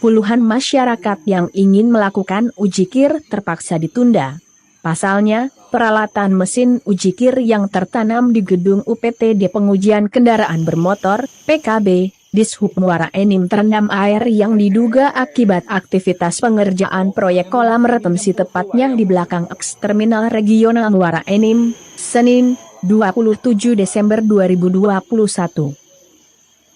puluhan masyarakat yang ingin melakukan uji kir terpaksa ditunda. Pasalnya, peralatan mesin uji kir yang tertanam di gedung UPTD Pengujian Kendaraan Bermotor, PKB, Dishub Muara Enim terendam air yang diduga akibat aktivitas pengerjaan proyek kolam retensi tepatnya di belakang eks-terminal regional Muara Enim, Senin, 27 Desember 2021.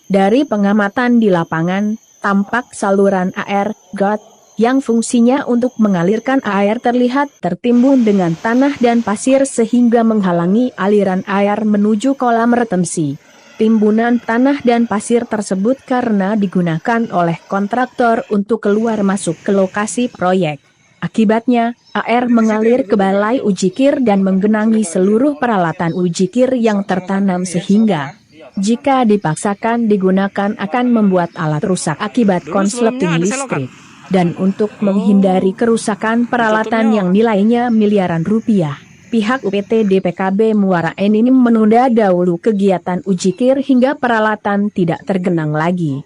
Dari pengamatan di lapangan, tampak saluran air, got, yang fungsinya untuk mengalirkan air terlihat tertimbun dengan tanah dan pasir sehingga menghalangi aliran air menuju kolam retensi. Timbunan tanah dan pasir tersebut karena digunakan oleh kontraktor untuk keluar masuk ke lokasi proyek. Akibatnya, air mengalir ke balai uji kir dan menggenangi seluruh peralatan uji kir yang tertanam sehingga jika dipaksakan digunakan akan membuat alat rusak akibat konsleting listrik. Dan untuk menghindari kerusakan peralatan yang nilainya miliaran rupiah, pihak UPTD PKB Muara Enim menunda dahulu kegiatan uji kir hingga peralatan tidak tergenang lagi.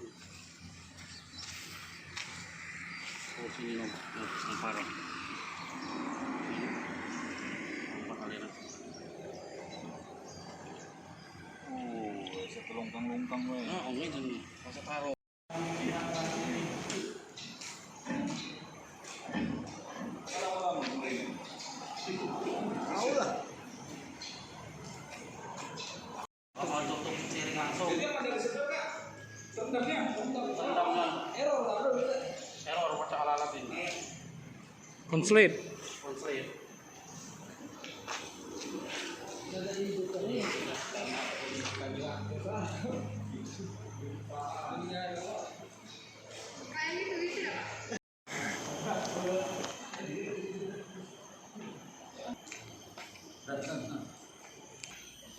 Konslet.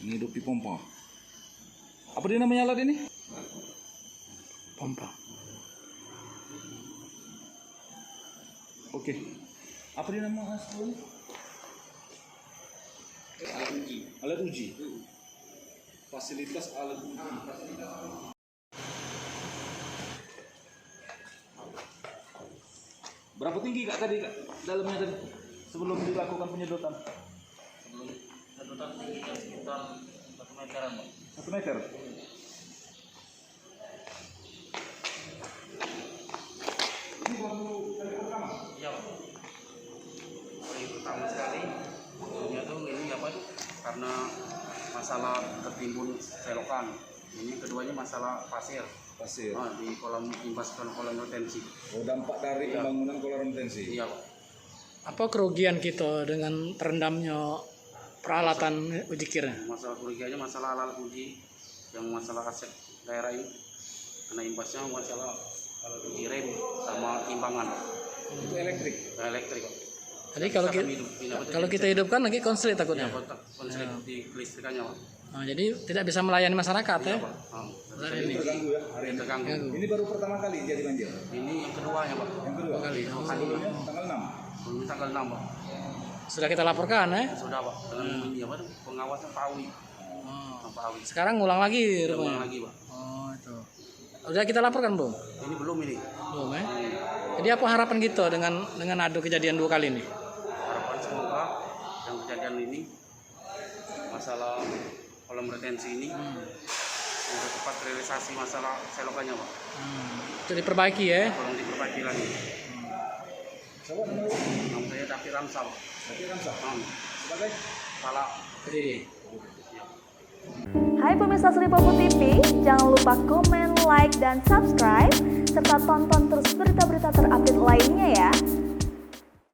Ini hidup di pompa. Apa dia namanya alat ini? Pompa. Oke. Apa dia nama aslinya? Alat uji. Alat uji. Fasilitas alat uji. Berapa tinggi Kak tadi Kak? Dalamnya tadi sebelum dilakukan penyedotan? Sedotan tingginya sekitar 1 meteran, Pak. 1 meter. Ini baru kali pertama? Iya, Pak. Kali pertama sekali, maksudnya tuh ini apa tuh? Karena masalah tertimbun selokan. Ini keduanya masalah pasir. Pasir. Nah, di kolam impaskan kolam retensi. Oh, dampak dari pembangunan kolam retensi. Iya, Pak. Apa kerugian kita dengan terendamnya peralatan uji kirnya? Masalah kerugiannya masalah alat uji, yang masalah aset daerah ini. Kena imbasnya masalah alat uji rem sama timbangan. Itu elektrik. Elektrik, Pak. Jadi kalau kita hidupkan lagi konslet takutnya. Ya, konslet di kelistrikannya, Pak. Nah, jadi tidak bisa melayani masyarakat ya. Iya, Pak. Ini terganggu ya hari ini. Terganggu. Ini baru pertama kali jadi banjir. Ini yang keduanya, Pak. Yang kedua Kali. sebelumnya tanggal 6. Belum tanggal 6, Pak. Sudah kita laporkan ya. Sudah, Pak. Dengan ini apa tuh? Pengawasan Pak Awi. Pak Awi. Sekarang ngulang lagi Ulang rupanya. lagi, Pak. Oh, itu. Udah kita laporkan, Bung? Ini belum ini. Belum ya. Jadi apa harapan kita dengan ada kejadian 2 kali ini? Harapan semoga yang kejadian ini masalah kolam retensi ini untuk cepat realisasi masalah selokannya, Pak. Itu diperbaiki ya. Tolong diperbaiki lagi. Nama saya David Ramsal. David Ramsal. Sebagai Kepala Jadi Hai pemirsa Sri Popo TV, jangan lupa komen, like, dan subscribe, serta tonton terus berita-berita terupdate lainnya ya.